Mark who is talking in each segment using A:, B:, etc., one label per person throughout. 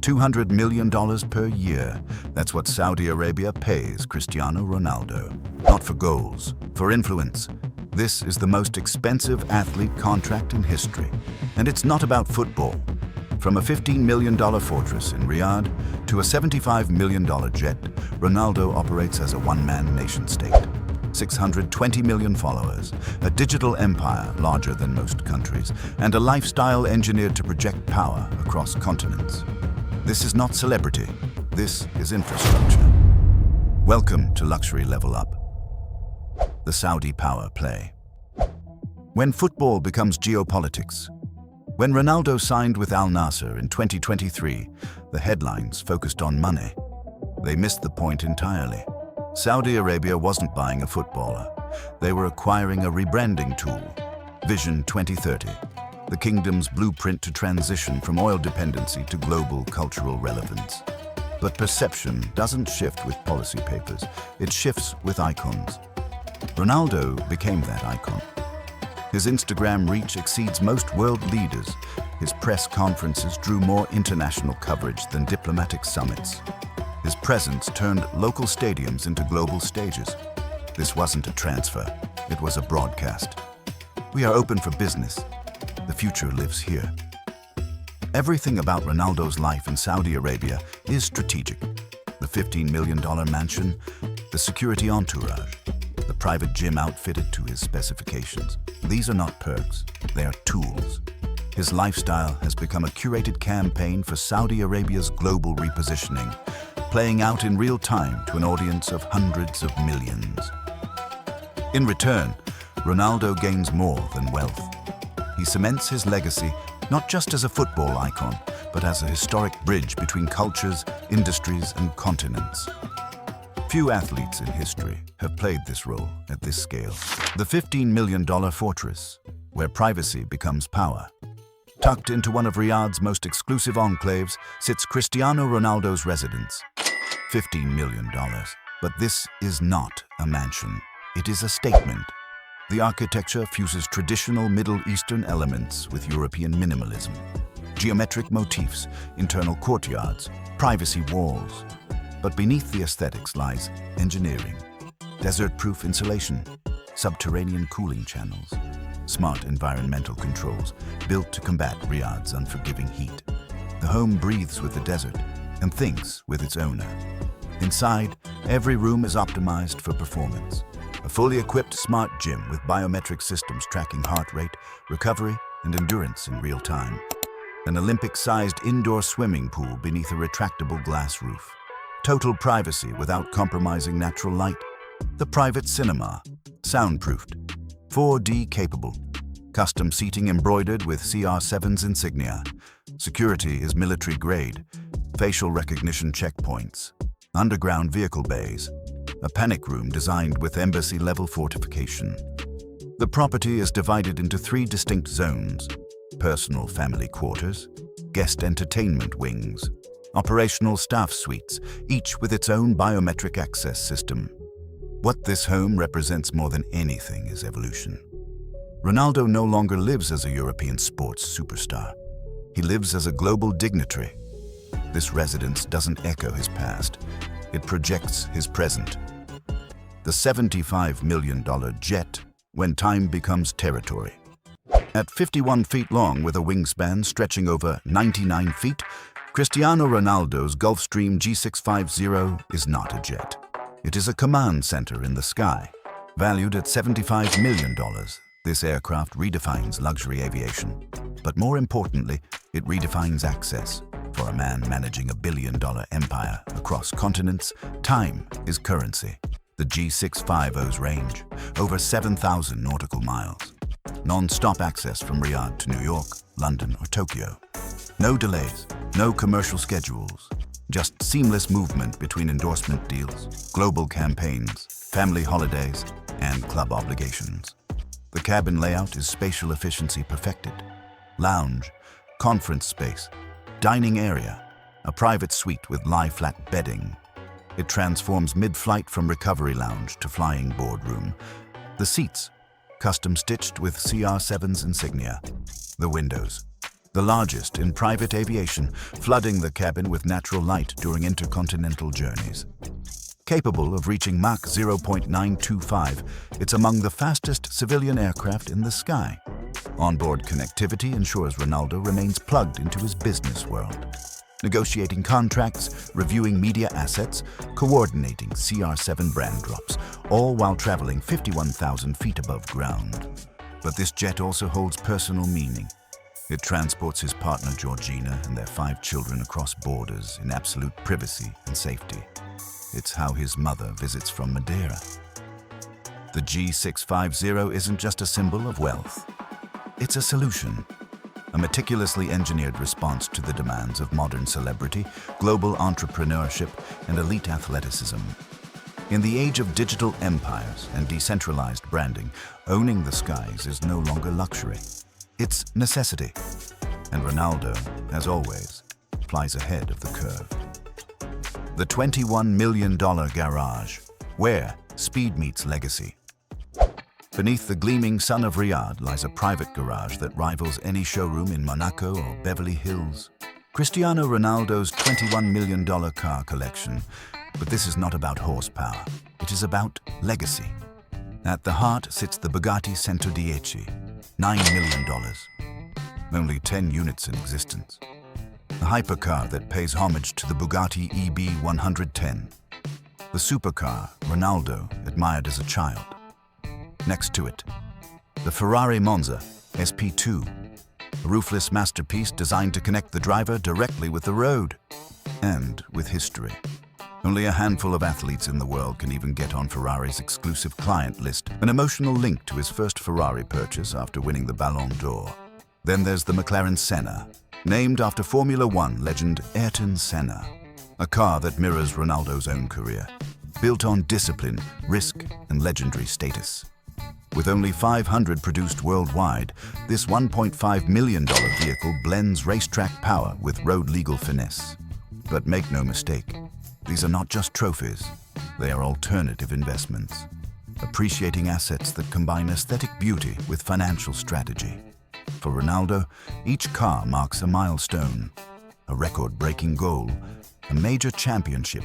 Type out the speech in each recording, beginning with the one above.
A: $200 million per year. That's what Saudi Arabia pays Cristiano Ronaldo. Not for goals, for influence. This is the most expensive athlete contract in history. And it's not about football. From a $15 million fortress in Riyadh to a $75 million jet, Ronaldo operates as a one-man nation-state. 620 million followers, a digital empire larger than most countries, and a lifestyle engineered to project power across continents. This is not celebrity, this is infrastructure. Welcome to Luxury Level Up, the Saudi power play. When football becomes geopolitics. When Ronaldo signed with Al Nassr in 2023, the headlines focused on money. They missed the point entirely. Saudi Arabia wasn't buying a footballer. They were acquiring a rebranding tool, Vision 2030, the kingdom's blueprint to transition from oil dependency to global cultural relevance. But perception doesn't shift with policy papers, it shifts with icons. Ronaldo became that icon. His Instagram reach exceeds most world leaders. His press conferences drew more international coverage than diplomatic summits. His presence turned local stadiums into global stages. This wasn't a transfer, it was a broadcast. We are open for business. The future lives here. Everything about Ronaldo's life in Saudi Arabia is strategic. The $15 million mansion, the security entourage, the private gym outfitted to his specifications. These are not perks, they are tools. His lifestyle has become a curated campaign for Saudi Arabia's global repositioning, playing out in real time to an audience of hundreds of millions. In return, Ronaldo gains more than wealth. He cements his legacy not just as a football icon, but as a historic bridge between cultures, industries, and continents. Few athletes in history have played this role at this scale. The $15 million fortress, where privacy becomes power. Tucked into one of Riyadh's most exclusive enclaves sits Cristiano Ronaldo's residence. $15 million. But this is not a mansion. It is a statement. The architecture fuses traditional Middle Eastern elements with European minimalism. Geometric motifs, internal courtyards, privacy walls. But beneath the aesthetics lies engineering. Desert-proof insulation, subterranean cooling channels, smart environmental controls built to combat Riyadh's unforgiving heat. The home breathes with the desert and thinks with its owner. Inside, every room is optimized for performance. A fully equipped smart gym with biometric systems tracking heart rate, recovery, and endurance in real time. An Olympic-sized indoor swimming pool beneath a retractable glass roof. Total privacy without compromising natural light. The private cinema, soundproofed, 4D capable. Custom seating embroidered with CR7's insignia. Security is military grade. Facial recognition checkpoints. Underground vehicle bays. A panic room designed with embassy-level fortification. The property is divided into 3 distinct zones. Personal family quarters, guest entertainment wings, operational staff suites, each with its own biometric access system. What this home represents more than anything is evolution. Ronaldo no longer lives as a European sports superstar. He lives as a global dignitary. This residence doesn't echo his past. It projects his present. The $75 million jet when time becomes territory. At 51 feet long with a wingspan stretching over 99 feet, Cristiano Ronaldo's Gulfstream G650 is not a jet. It is a command center in the sky. Valued at $75 million, this aircraft redefines luxury aviation. But more importantly, it redefines access. For a man managing a billion-dollar empire across continents, time is currency. The G650's range, over 7,000 nautical miles. Non-stop access from Riyadh to New York, London, or Tokyo. No delays, no commercial schedules, just seamless movement between endorsement deals, global campaigns, family holidays, and club obligations. The cabin layout is spatial efficiency perfected. Lounge, conference space, dining area, a private suite with lie-flat bedding. It transforms mid-flight from recovery lounge to flying boardroom. The seats, custom-stitched with CR7's insignia. The windows, the largest in private aviation, flooding the cabin with natural light during intercontinental journeys. Capable of reaching Mach 0.925, it's among the fastest civilian aircraft in the sky. Onboard connectivity ensures Ronaldo remains plugged into his business world, negotiating contracts, reviewing media assets, coordinating CR7 brand drops, all while traveling 51,000 feet above ground. But this jet also holds personal meaning. It transports his partner Georgina and their 5 children across borders in absolute privacy and safety. It's how his mother visits from Madeira. The G650 isn't just a symbol of wealth. It's a solution, a meticulously engineered response to the demands of modern celebrity, global entrepreneurship, and elite athleticism. In the age of digital empires and decentralized branding, owning the skies is no longer luxury. It's necessity. And Ronaldo, as always, flies ahead of the curve. The $21 million garage, where speed meets legacy. Beneath the gleaming sun of Riyadh lies a private garage that rivals any showroom in Monaco or Beverly Hills. Cristiano Ronaldo's $21 million car collection. But this is not about horsepower. It is about legacy. At the heart sits the Bugatti Centodieci, $9 million. Only 10 units in existence. A hypercar that pays homage to the Bugatti EB110. The supercar Ronaldo admired as a child. Next to it, the Ferrari Monza SP2, a roofless masterpiece designed to connect the driver directly with the road and with history. Only a handful of athletes in the world can even get on Ferrari's exclusive client list, an emotional link to his first Ferrari purchase after winning the Ballon d'Or. Then there's the McLaren Senna, named after Formula One legend Ayrton Senna, a car that mirrors Ronaldo's own career, built on discipline, risk, and legendary status. With only 500 produced worldwide, this $1.5 million vehicle blends racetrack power with road-legal finesse. But make no mistake, these are not just trophies, they are alternative investments, appreciating assets that combine aesthetic beauty with financial strategy. For Ronaldo, each car marks a milestone, a record-breaking goal, a major championship,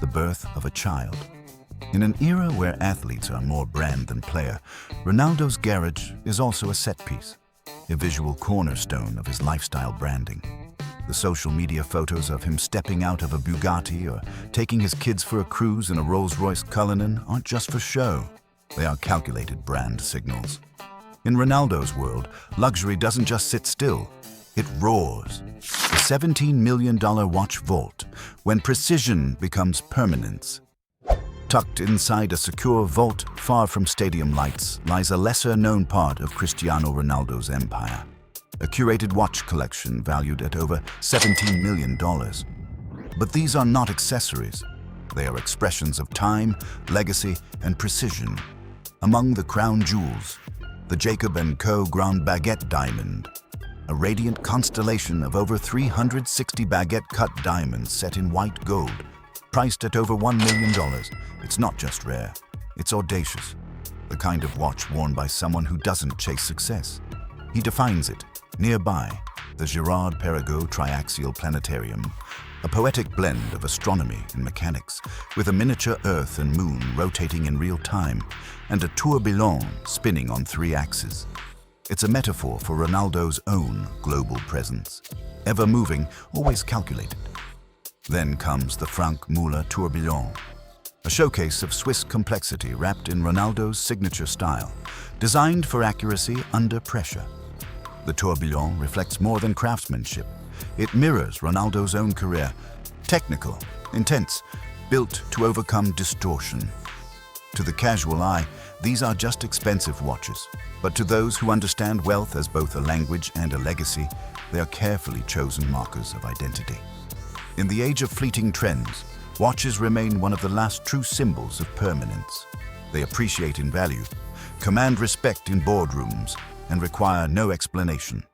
A: the birth of a child. In an era where athletes are more brand than player, Ronaldo's garage is also a set piece, a visual cornerstone of his lifestyle branding. The social media photos of him stepping out of a Bugatti or taking his kids for a cruise in a Rolls-Royce Cullinan aren't just for show. They are calculated brand signals. In Ronaldo's world, luxury doesn't just sit still, it roars. The $17 million watch vault, when precision becomes permanence. Tucked inside a secure vault far from stadium lights lies a lesser-known part of Cristiano Ronaldo's empire. A curated watch collection valued at over $17 million. But these are not accessories. They are expressions of time, legacy, and precision. Among the crown jewels, the Jacob & Co. Grand Baguette diamond, a radiant constellation of over 360 baguette-cut diamonds set in white gold, priced at over $1 million. It's not just rare, it's audacious, the kind of watch worn by someone who doesn't chase success. He defines it. Nearby, the Girard-Perregaux Triaxial Planetarium, a poetic blend of astronomy and mechanics, with a miniature Earth and Moon rotating in real time, and a tourbillon spinning on 3 axes. It's a metaphor for Ronaldo's own global presence, ever moving, always calculated. Then comes the Franck Muller tourbillon, a showcase of Swiss complexity wrapped in Ronaldo's signature style, designed for accuracy under pressure. The tourbillon reflects more than craftsmanship. It mirrors Ronaldo's own career, technical, intense, built to overcome distortion. To the casual eye, these are just expensive watches, but to those who understand wealth as both a language and a legacy, they are carefully chosen markers of identity. In the age of fleeting trends, watches remain one of the last true symbols of permanence. They appreciate in value, command respect in boardrooms, and require no explanation.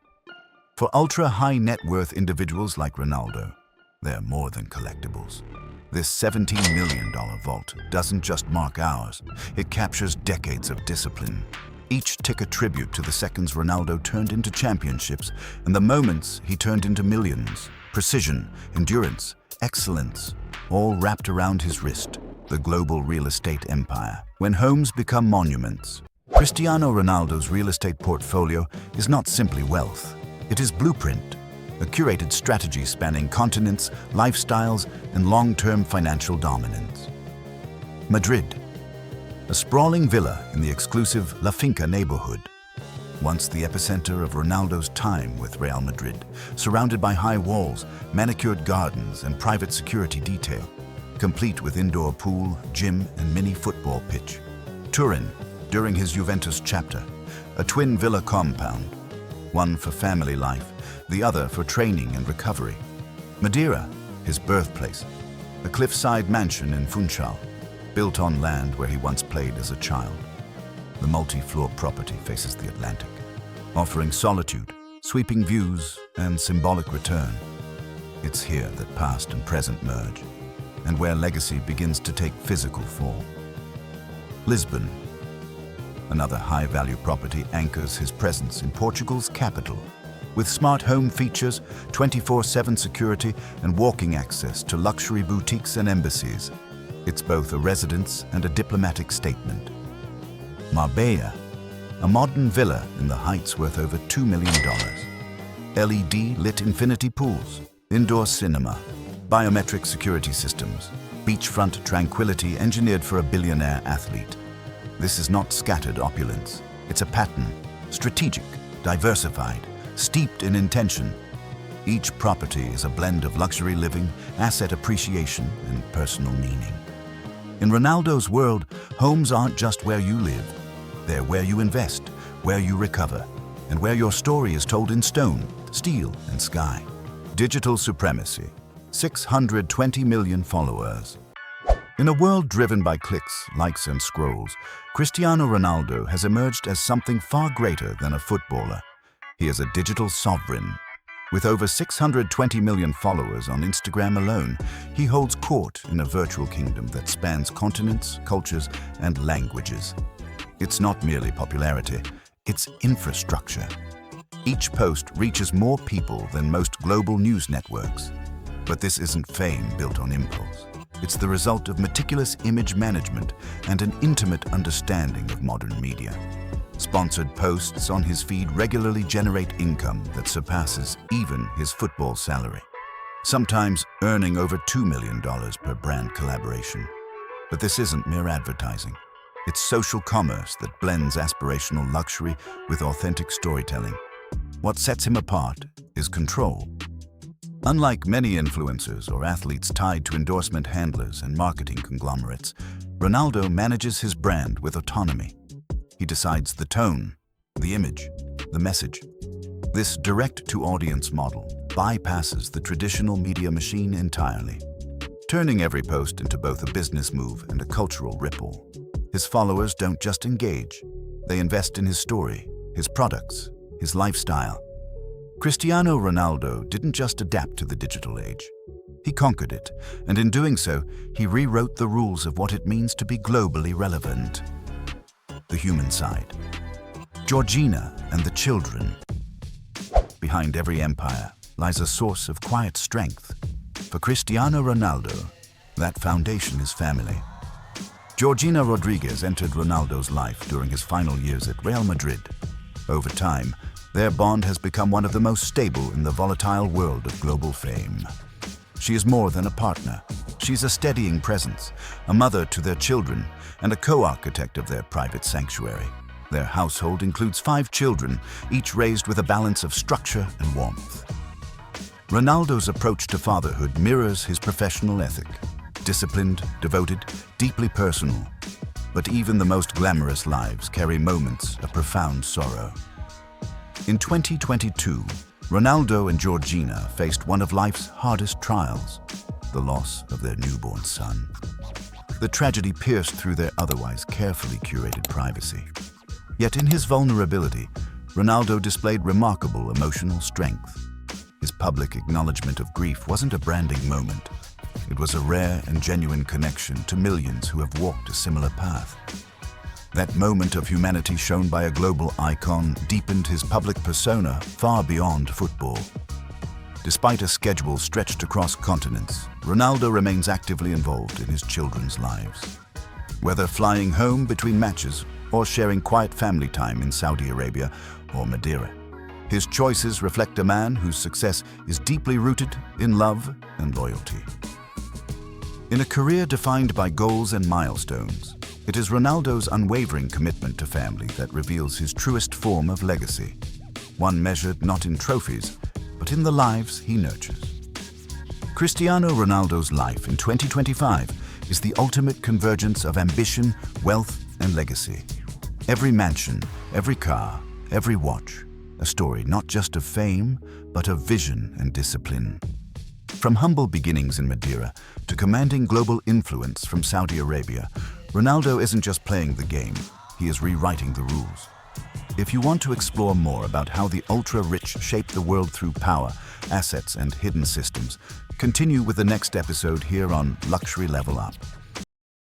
A: For ultra-high net worth individuals like Ronaldo, they're more than collectibles. This $17 million vault doesn't just mark hours, it captures decades of discipline, Each tick a tribute to the seconds Ronaldo turned into championships and the moments he turned into millions. Precision, endurance, excellence, all wrapped around his wrist, the global real estate empire. When homes become monuments, Cristiano Ronaldo's real estate portfolio is not simply wealth. It is blueprint, a curated strategy spanning continents, lifestyles, and long-term financial dominance. Madrid, a sprawling villa in the exclusive La Finca neighborhood. Once the epicenter of Ronaldo's time with Real Madrid, surrounded by high walls, manicured gardens, and private security detail, complete with indoor pool, gym, and mini football pitch. Turin, during his Juventus chapter, a twin villa compound, one for family life, the other for training and recovery. Madeira, his birthplace, a cliffside mansion in Funchal, built on land where he once played as a child. The multi-floor property faces the Atlantic, offering solitude, sweeping views, and symbolic return. It's here that past and present merge, and where legacy begins to take physical form. Lisbon, another high-value property, anchors his presence in Portugal's capital, with smart home features, 24/7 security, and walking access to luxury boutiques and embassies. It's both a residence and a diplomatic statement. Marbella, a modern villa in the heights worth over $2 million. LED-lit infinity pools, indoor cinema, biometric security systems, beachfront tranquility engineered for a billionaire athlete. This is not scattered opulence. It's a pattern, strategic, diversified, steeped in intention. Each property is a blend of luxury living, asset appreciation, and personal meaning. In Ronaldo's world, homes aren't just where you live. They're where you invest, where you recover, and where your story is told in stone, steel, and sky. Digital supremacy. 620 million followers. In a world driven by clicks, likes, and scrolls, Cristiano Ronaldo has emerged as something far greater than a footballer. He is a digital sovereign. With over 620 million followers on Instagram alone, he holds court in a virtual kingdom that spans continents, cultures, and languages. It's not merely popularity, it's infrastructure. Each post reaches more people than most global news networks. But this isn't fame built on impulse. It's the result of meticulous image management and an intimate understanding of modern media. Sponsored posts on his feed regularly generate income that surpasses even his football salary, sometimes earning over $2 million per brand collaboration. But this isn't mere advertising. It's social commerce that blends aspirational luxury with authentic storytelling. What sets him apart is control. Unlike many influencers or athletes tied to endorsement handlers and marketing conglomerates, Ronaldo manages his brand with autonomy. He decides the tone, the image, the message. This direct-to-audience model bypasses the traditional media machine entirely, turning every post into both a business move and a cultural ripple. His followers don't just engage, they invest in his story, his products, his lifestyle. Cristiano Ronaldo didn't just adapt to the digital age. He conquered it, and in doing so, he rewrote the rules of what it means to be globally relevant. The human side. Georgina and the children. Behind every empire lies a source of quiet strength. For Cristiano Ronaldo, that foundation is family. Georgina Rodriguez entered Ronaldo's life during his final years at Real Madrid. Over time, their bond has become one of the most stable in the volatile world of global fame. She is more than a partner. She's a steadying presence, a mother to their children, and a co-architect of their private sanctuary. Their household includes 5 children, each raised with a balance of structure and warmth. Ronaldo's approach to fatherhood mirrors his professional ethic. Disciplined, devoted, deeply personal. But even the most glamorous lives carry moments of profound sorrow. In 2022, Ronaldo and Georgina faced one of life's hardest trials, the loss of their newborn son. The tragedy pierced through their otherwise carefully curated privacy. Yet in his vulnerability, Ronaldo displayed remarkable emotional strength. His public acknowledgement of grief wasn't a branding moment. It was a rare and genuine connection to millions who have walked a similar path. That moment of humanity shown by a global icon deepened his public persona far beyond football. Despite a schedule stretched across continents, Ronaldo remains actively involved in his children's lives. Whether flying home between matches or sharing quiet family time in Saudi Arabia or Madeira, his choices reflect a man whose success is deeply rooted in love and loyalty. In a career defined by goals and milestones, it is Ronaldo's unwavering commitment to family that reveals his truest form of legacy, one measured not in trophies, but in the lives he nurtures. Cristiano Ronaldo's life in 2025 is the ultimate convergence of ambition, wealth, and legacy. Every mansion, every car, every watch, a story not just of fame, but of vision and discipline. From humble beginnings in Madeira to commanding global influence from Saudi Arabia, Ronaldo isn't just playing the game, he is rewriting the rules. If you want to explore more about how the ultra-rich shape the world through power, assets, and hidden systems, continue with the next episode here on Luxury Level Up.